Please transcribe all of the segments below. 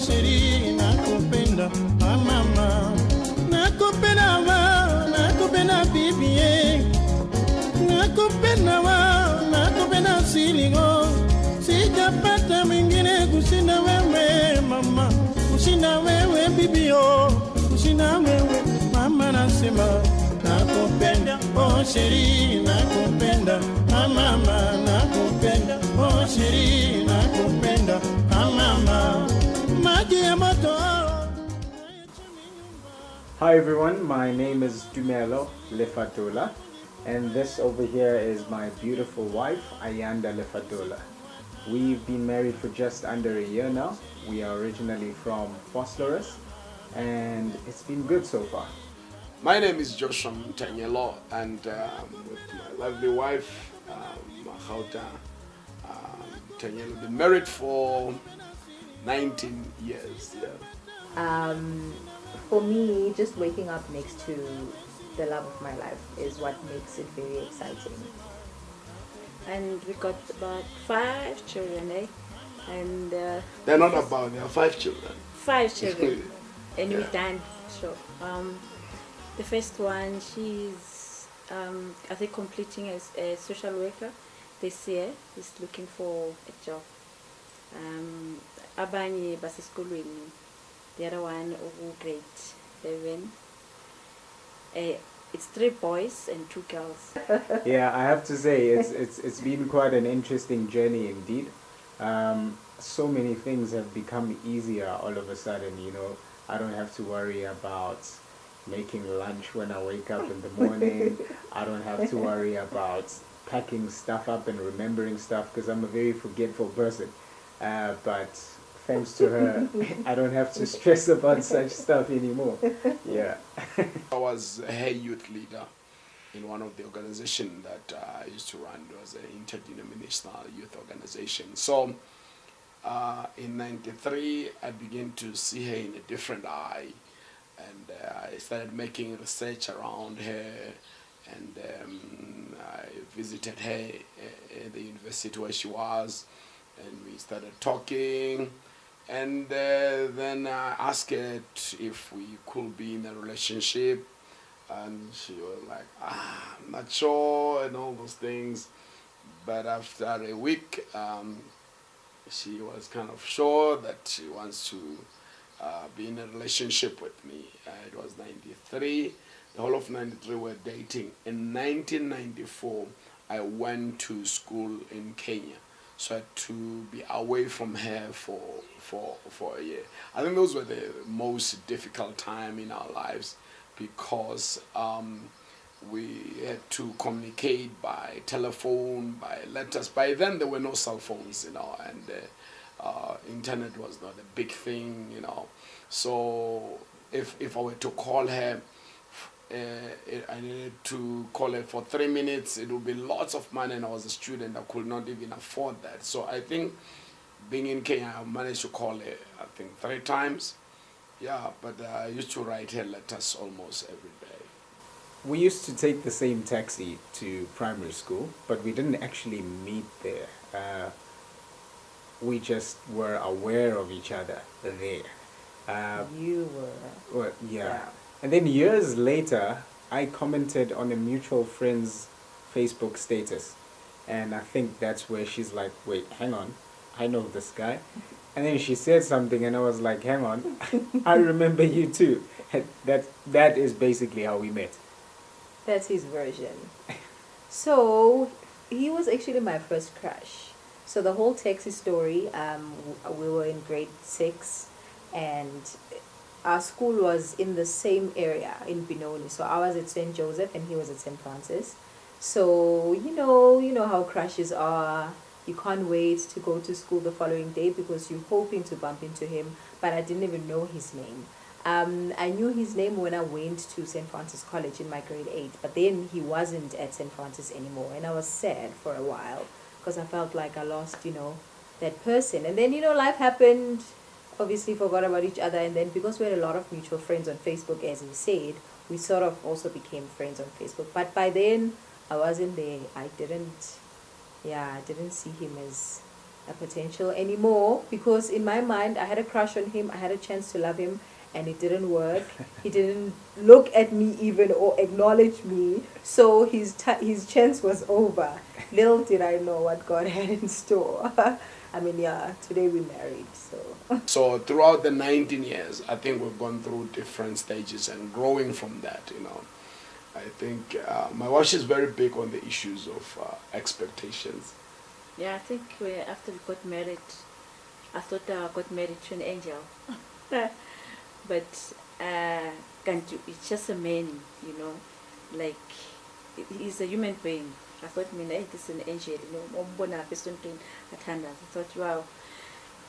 sheri nakupenda mama, nakupenda wa, nakupenda bibi, nakupenda wa, nakupenda silingo, sijapata mwingine kushinda wewe mama, kushinda wewe bibio, kushinda wewe mama, nasema nakupenda oh sheri nakupenda mama, nakupenda oh sheri nakupenda mama, maji ya moto. Hi everyone, my name is Dumelo Lefatola, and this over here is my beautiful wife Ayanda Lefatola. We've been married for just under a year now. We are originally from Phosphorus, and it's been good so far. My name is Joshua Mtanyelo, and with my lovely wife, Mahauta Mtanyelo. Been married for 19 years. Yeah. For me, just waking up next to the love of my life is what makes it very exciting. And we got about 5 children, eh? And They're not about, there are 5 children. 5 children. And Yeah. we've done so. The first one, she's I think completing as a social worker this year. Is looking for a job. Abanye basiskolweni. The other one grade 7. It's 3 boys and 2 girls. Yeah, I have to say it's been quite an interesting journey indeed. So many things have become easier all of a sudden. You know, I don't have to worry about making lunch when I wake up in the morning. I don't have to worry about packing stuff up and remembering stuff because I'm a very forgetful person. But thanks to her, I don't have to stress about such stuff anymore. Yeah. I was a head youth leader in one of the organizations that I used to run. It was an interdenominational youth organization. So in '93, I began to see her in a different eye. And I started making research around her, and I visited her at the university where she was, and we started talking. And then I asked her if we could be in a relationship, and she was like, I'm not sure, and all those things. But after a week, she was kind of sure that she wants to be in a relationship with me. It was '93. The whole of '93 we were dating. In 1994, I went to school in Kenya. So I had to be away from her for a year. I think those were the most difficult time in our lives because we had to communicate by telephone, by letters. By then there were no cell phones, you know, and internet was not a big thing, you know. So if I were to call her, I needed to call her for 3 minutes. It would be lots of money, and I was a student. I could not even afford that. So I think being in Kenya, I managed to call her, I think, 3 times. Yeah, but I used to write her letters almost every day. We used to take the same taxi to primary school, but we didn't actually meet there. We just were aware of each other there. You were. Well, yeah. And then years later, I commented on a mutual friend's Facebook status. And I think that's where she's like, wait, hang on, I know this guy. And then she said something and I was like, hang on, I remember you too. That is basically how we met. That's his version. So he was actually my first crush. So the whole taxi story, we were in grade 6 and our school was in the same area in Benoni. So I was at St. Joseph and he was at St. Francis. So you know how crushes are. You can't wait to go to school the following day because you're hoping to bump into him, but I didn't even know his name. I knew his name when I went to St. Francis College in my grade 8, but then he wasn't at St. Francis anymore, and I was sad for a while because I felt like I lost, that person. And then, life happened, obviously forgot about each other, and then because we had a lot of mutual friends on Facebook, as he said, we sort of also became friends on Facebook. But by then, I wasn't there. I didn't see him as a potential anymore, because in my mind I had a crush on him, I had a chance to love him, and it didn't work. He didn't look at me even or acknowledge me, so his chance was over. Little did I know what God had in store. I mean, yeah, today we married, so. So throughout the 19 years, I think we've gone through different stages and growing from that, you know. I think my wife is very big on the issues of expectations. Yeah, I think after we got married, I thought I got married to an angel. But it's just a man, you know, like he's a human being. I thought, hey, this is an angel, you know. I thought, wow.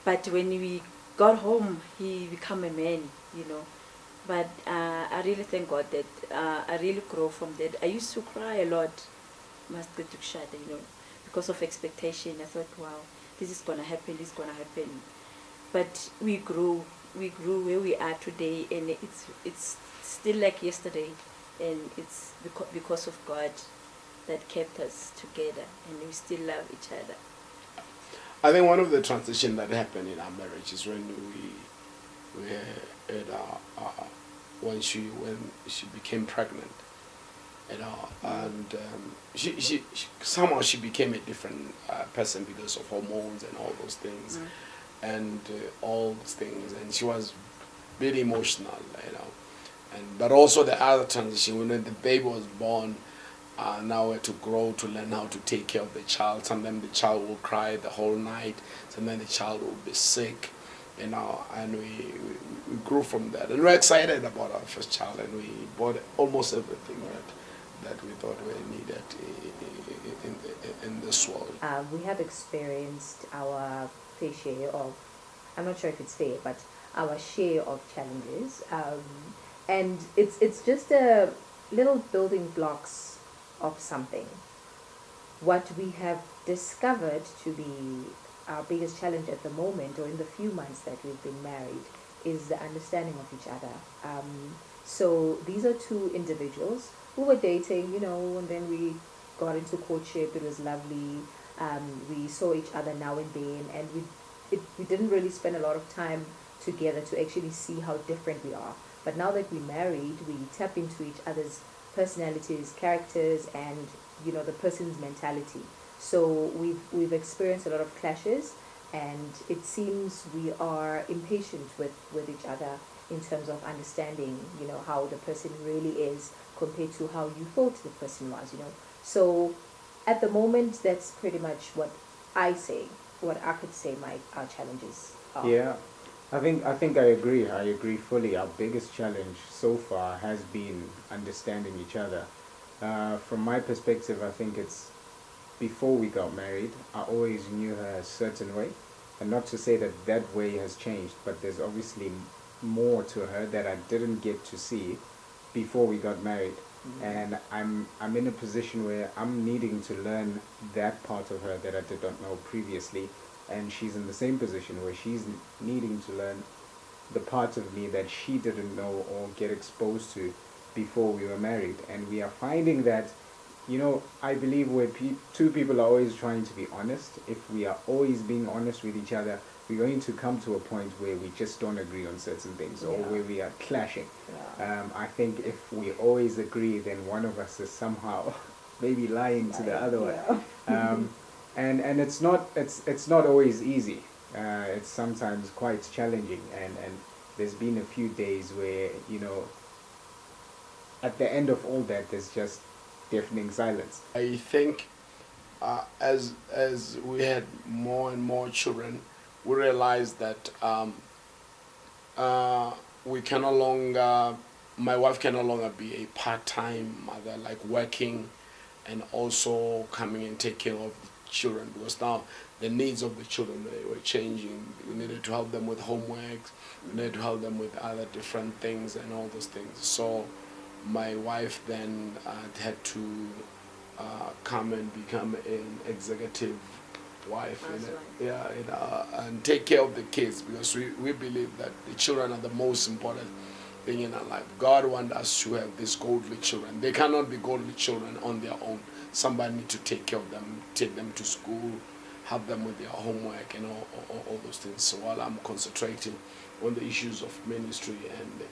But when we got home, he became a man, you know. But I really thank God that I really grow from that. I used to cry a lot, must go to shut, you know, because of expectation. I thought, wow, this is gonna happen, this is gonna happen. But we grew where we are today, and it's still like yesterday, and it's because of God that kept us together, and we still love each other. I think one of the transitions that happened in our marriage is when we had when she became pregnant, you know, and she somehow she became a different person because of hormones and all those things, and all those things, and she was very emotional, you know, and but also the other transition when the baby was born. Now we had to grow to learn how to take care of the child. Sometimes the child will cry the whole night. Sometimes the child will be sick, you know, and we grew from that. And we're excited about our first child, and we bought almost everything that we thought we needed in this world. We have experienced our fair share of, I'm not sure if it's fair, but our share of challenges. And it's just a little building blocks of something. What we have discovered to be our biggest challenge at the moment, or in the few months that we've been married, is the understanding of each other. So these are two individuals who were dating, you know, and then we got into courtship. It was lovely. We saw each other now and then, and we didn't really spend a lot of time together to actually see how different we are. But now that we're married, we tap into each other's personalities, characters, and, you know, the person's mentality. So we've experienced a lot of clashes, and it seems we are impatient with each other in terms of understanding, you know, how the person really is compared to how you thought the person was, you know. So at the moment, that's pretty much what I could say our challenges are. Yeah, I think I agree. I agree fully. Our biggest challenge so far has been understanding each other. From my perspective, I think it's before we got married, I always knew her a certain way. And not to say that that way has changed, but there's obviously more to her that I didn't get to see before we got married. And I'm in a position where I'm needing to learn that part of her that I did not know previously, and she's in the same position where she's needing to learn the parts of me that she didn't know or get exposed to before we were married. And we are finding that, you know, I believe where two people are always trying to be honest, if we are always being honest with each other, we're going to come to a point where we just don't agree on certain things, or where we are clashing. I think if we always agree, then one of us is somehow maybe lying to the other one. And it's not always easy. It's sometimes quite challenging, and there's been a few days where, you know, at the end of all that, there's just deafening silence. I think as we had more and more children, we realized that we can no longer, my wife can no longer be a part-time mother, like working and also coming and taking care of the children, because now the needs of the children were changing. We needed to help them with homework, we needed to help them with other different things and all those things. So my wife then had to come and become an executive wife, and take care of the kids, because we believe that the children are the most important thing in our life. God wants us to have these godly children. They cannot be godly children on their own. Somebody needs to take care of them, take them to school, help them with their homework and all those things. So while I'm concentrating on the issues of ministry and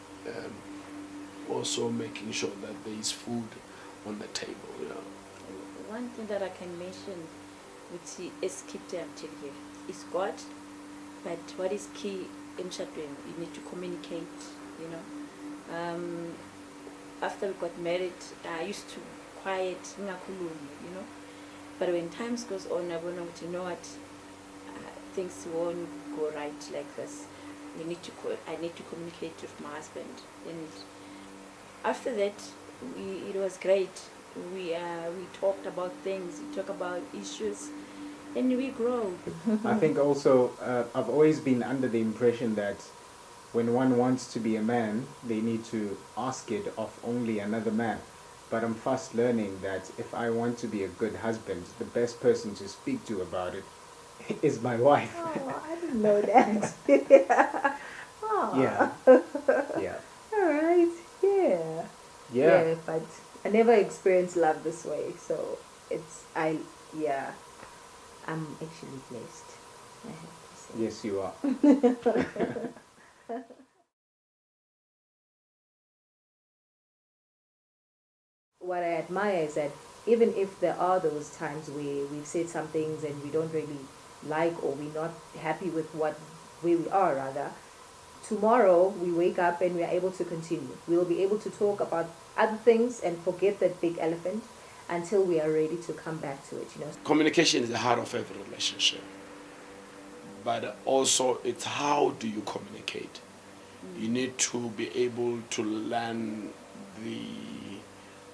also making sure that there is food on the table. One thing that I can mention, which is keep them till here, is God. But what is key in Shadwin, you need to communicate, After we got married, I used to quiet, But when times goes on, I went on, what, things won't go right like this. I need to communicate with my husband. And after that, it was great. We talked about things, we talked about issues, and we grow. I think also I've always been under the impression that when one wants to be a man, they need to ask it of only another man. But I'm fast learning that if I want to be a good husband, the best person to speak to about it is my wife. Oh, I didn't know that. Oh. Yeah. Yeah. All right. Yeah. Yeah. But I never experienced love this way, so I'm actually blessed, I have to say. Yes, you are. What I admire is that even if there are those times where we've said some things and we don't really like, or we're not happy with where we are, rather, tomorrow we wake up and we are able to continue. We'll be able to talk about other things and forget that big elephant until we are ready to come back to it. Communication is the heart of every relationship. But also it's how do you communicate. You need to be able to learn the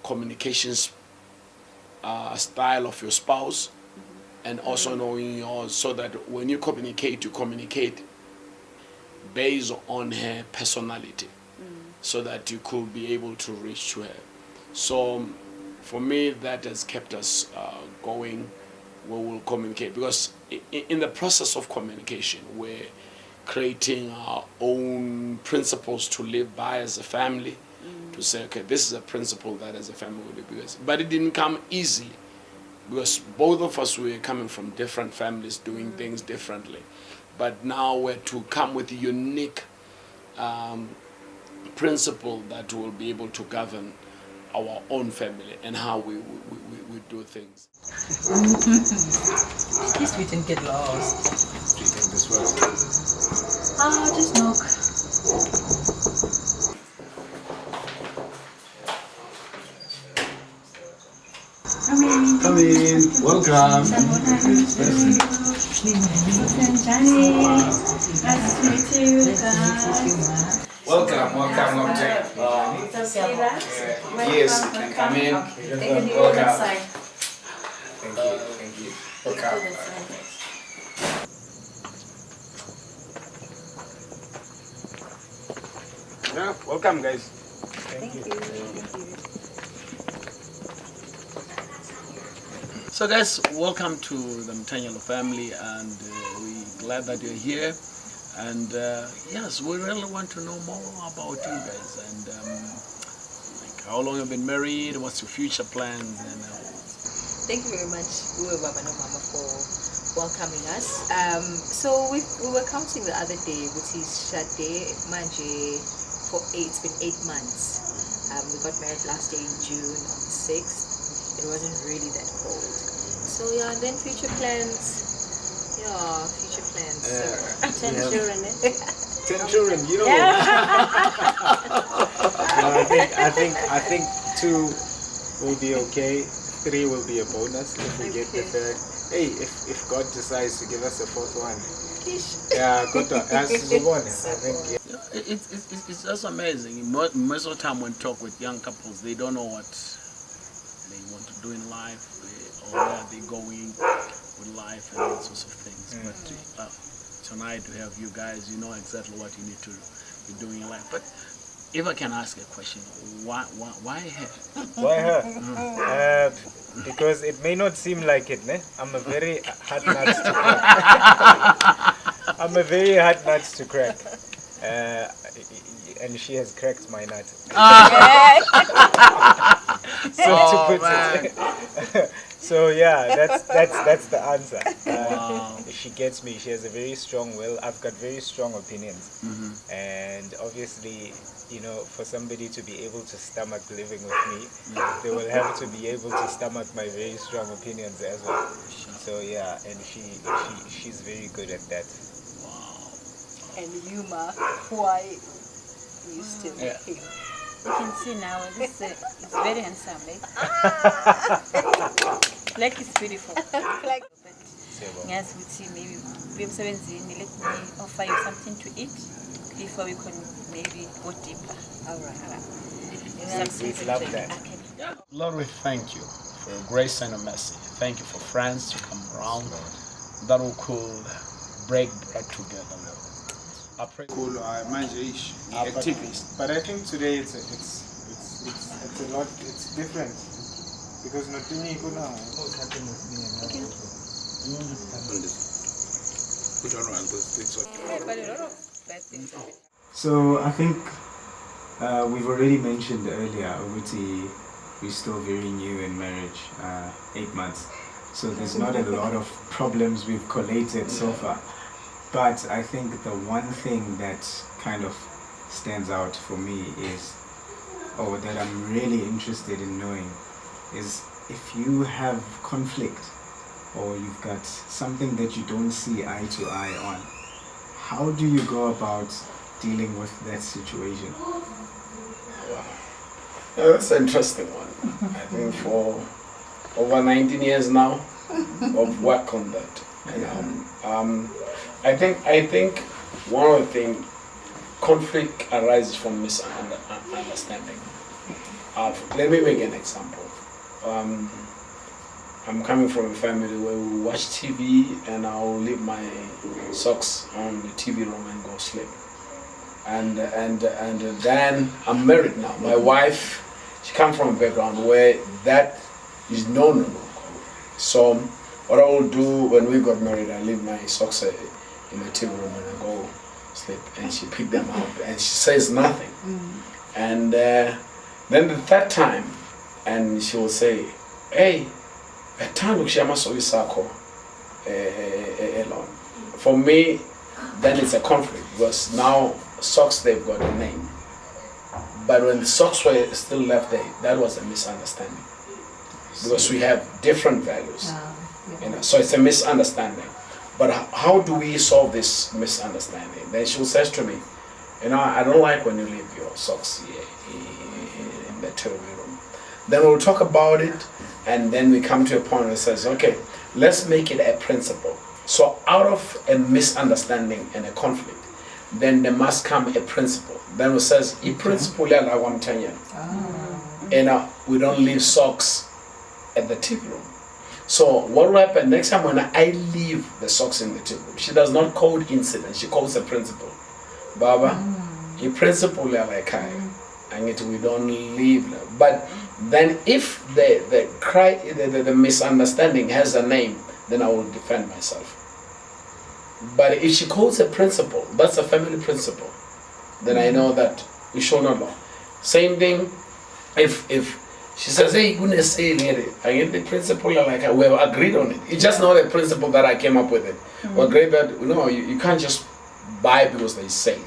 communications style of your spouse, and also knowing yours, so that when you communicate based on her personality, so that you could be able to reach to her. So for me, that has kept us going. We will communicate, because in the process of communication, we're creating our own principles to live by as a family, to say, okay, this is a principle that as a family we live with. But it didn't come easily, because both of us were coming from different families, doing things differently. But now we're to come with a unique principle that will be able to govern our own family and how we do things. This we didn't get lost. Do you think this works? Just knock. Come in. Welcome. Welcome. Yes, come in. Welcome. Thank you. Welcome. Yeah, welcome, guys. Thank you. So guys, welcome to the Mtanyalo family, and we're glad that you're here. And yes, we really want to know more about you guys, and like how long you've been married, what's your future plans, and Thank you very much, Baba no Mama, for welcoming us. So we were counting the other day, which is Shade Manje, it's been 8 months. We got married last year in June on the 6th. It wasn't really that cold. So yeah, and then future plans. Yeah, future plans. 10 children. 10 children, you know. No, I think 2 will be okay. 3 will be a bonus if we get the 3rd. Hey, if God decides to give us a 4th one. Yeah, good. That's the one. I think. Yeah. it's just amazing. Most of the time when I talk with young couples, they don't know what they want to do in life, or where they're going with life and all sorts of things. But tonight we have you guys, you know exactly what you need to be doing in life. But if I can ask a question, why her? Why her? Because it may not seem like it, ne? I'm a very hard nut to crack. I'm a very hard nut to crack. And she has cracked my nut. So to put it. So yeah, that's the answer. Wow. She gets me. She has a very strong will. I've got very strong opinions, Mm-hmm. and obviously, for somebody to be able to stomach living with me, they will have to be able to stomach my very strong opinions as well. So yeah, and she's very good at that. And humor, why you still Yeah. him? You can see now, this it's very handsome. Like it's beautiful. Like, Yes, we see maybe we have 17. Let me offer you something to eat before we can maybe go deeper. all right. We love that. Lord, we thank you for your grace and your mercy. Thank you for friends to come around that we could break bread together, Lord. I pray. Cool, Marriages activist. But I think today it's a lot. It's different because not only what's happened with me and We don't want those things. But a lot of bad things happen. So I think we've already mentioned earlier, Uguti, we're still very new in marriage, 8 months. So there's not a lot of problems we've collated so far. But I think the one thing that kind of stands out for me is, or that I'm really interested in knowing, is if you have conflict or you've got something that you don't see eye to eye on, how do you go about dealing with that situation? Yeah, that's an interesting one. I think for over 19 years now of work on that. And, I think one of the things, conflict arises from misunderstanding. Let me make an example. I'm coming from a family where we watch TV and I'll leave my socks on the TV room and go sleep. And then I'm married now. My wife, she comes from a background where that is no. So what I will do when we got married, I leave my socks in the TV room and I go sleep. And she picked them up and she says nothing. And then the third time, and she will say, "Hey, a time she must always alone." For me, then it's a conflict because now socks, they've got a name. But when the socks were still left there, that was a misunderstanding. Because we have different values. So it's a misunderstanding. But how do we solve this misunderstanding? Then she says to me, I don't like when you leave your socks here in the TV room. Then we'll talk about it, and then we come to a point where it says, okay, let's make it a principle. So out of a misunderstanding and a conflict, then there must come a principle. Then it says, "I principle I want 10 years." We don't leave socks at the TV room. So what will happen next time when I leave the socks in the TV room? She does not code incident. She calls a principle. Baba, a principle like I, and it we don't leave. But then if the misunderstanding has a name, then I will defend myself. But if she calls a principle, that's a family principle, then I know that we should not law. Same thing, if she says, "Hey, goodness, say it," I get the principle like we have agreed on it. It's just not a principle that I came up with it. We agreed that you can't just buy because they say.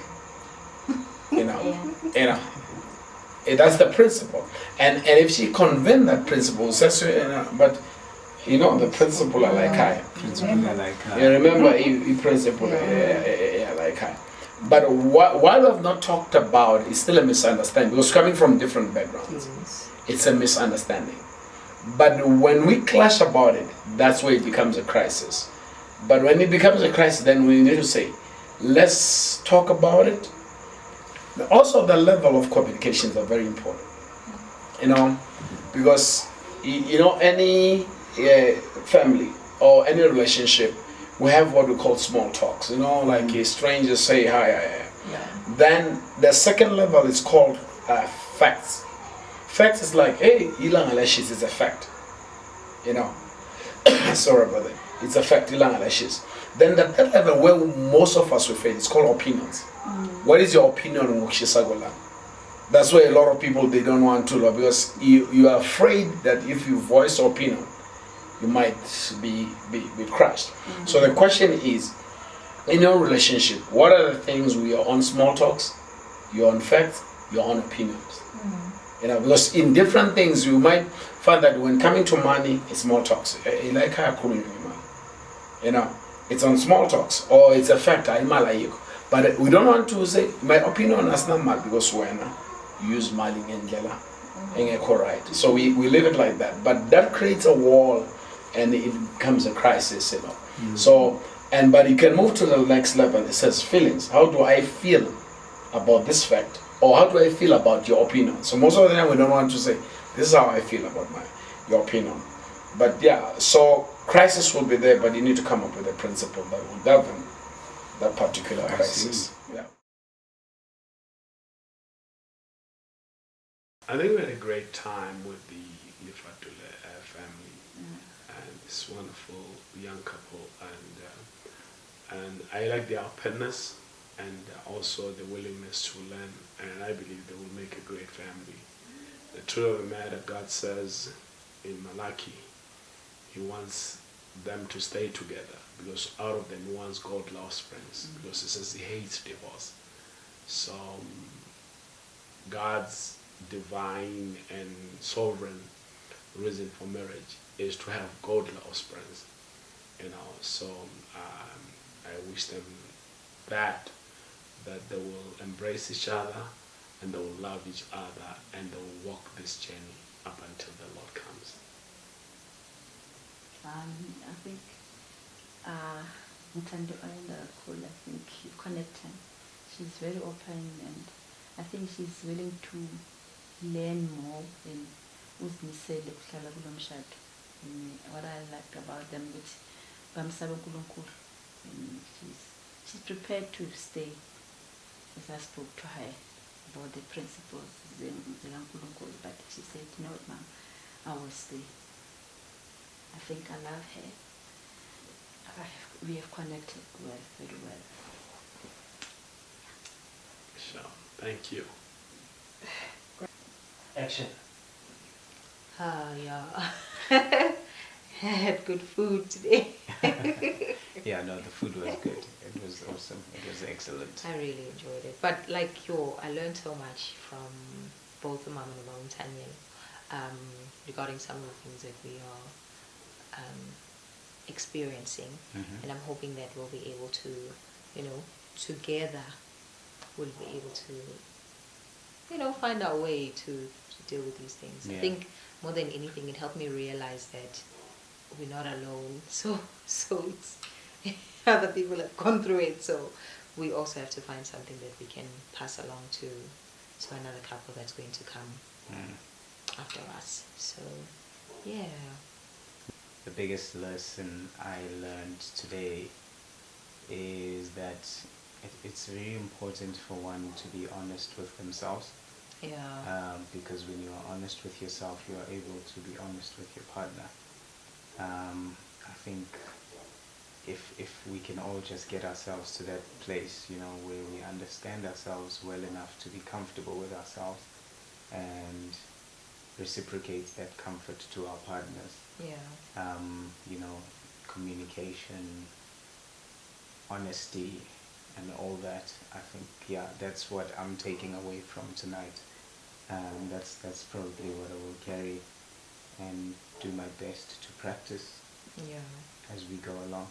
That's the principle. And if she convey that principle, says but the principle I like I. Principle I like You remember the principle I like I. But what I've not talked about is still a misunderstanding because coming from different backgrounds, it's a misunderstanding. But when we clash about it, that's where it becomes a crisis. But when it becomes a crisis, then we need to say, let's talk about it. Also, the level of communications are very important. Because any family or any relationship, we have what we call small talks. Like a stranger say hi. Then the second level is called facts. Facts is like, hey, ilang alashis is a fact. Sorry about that. It's a fact, ilang alashis. Then the third level where most of us will fail is called opinions. What is your opinion on Mukshisagola? That's why a lot of people, they don't want to law because you are afraid that if you voice your opinion, you might be crushed. So the question is, in your relationship, what are the things we are on small talks, you're on facts, you're on opinions? You know, because in different things you might find that when coming to money, it's small talks. Like how you know, it's on small talks or it's a fact. But we don't want to say my opinion is not mal because when use mali ngendlela right. So we leave it like that. But that creates a wall and it becomes a crisis, you know. So but you can move to the next level. It says feelings. How do I feel about this fact? Or how do I feel about your opinion? So most of the time we don't want to say, this is how I feel about your opinion. But yeah, so crisis will be there, but you need to come up with a principle that will govern that particular crisis. Yeah. I think we had a great time with the Lifatule family and this wonderful young couple, and I like their openness and also the willingness to learn, and I believe they will make a great family. The truth of the matter, God says in Malachi, He wants them to stay together because out of them He wants godly offsprings, because He says He hates divorce. So God's divine and sovereign reason for marriage is to have godly offsprings, you know. So I wish them that they will embrace each other and they will love each other and they will walk this journey up until the Lord comes. I think Ntando Ayanda Cool, I think you connect her. She's very open and I think she's willing to learn more than uzimisele kuhlala kulo mshado. What I liked about them is bamsaba uNkulunkulu, and she's prepared to stay. As I spoke to her about the principles zikaNkulunkulu, but she said, "You know what, Mom, I will stay." I think I love her. We have connected well, very well. So, thank you. Action. Yeah. I had good food today. Yeah, no, the food was good. It was awesome. It was excellent. I really enjoyed it. But like I learned so much from both the mom and the mom Tanya, regarding some of the things that we are experiencing. And I'm hoping that we'll be able to, together we'll be able to, find our way to deal with these things. Yeah. I think more than anything, it helped me realize that we're not alone. So it's other people have gone through it. So we also have to find something that we can pass along to another couple that's going to come after us. So yeah. The biggest lesson I learned today is that it's very important for one to be honest with themselves. Yeah. Because when you are honest with yourself, you are able to be honest with your partner. I think if we can all just get ourselves to that place, where we understand ourselves well enough to be comfortable with ourselves and reciprocate that comfort to our partners. Yeah. Communication, honesty, and all that. I think, that's what I'm taking away from tonight. That's probably what I will carry and do my best to practice Yeah. as we go along.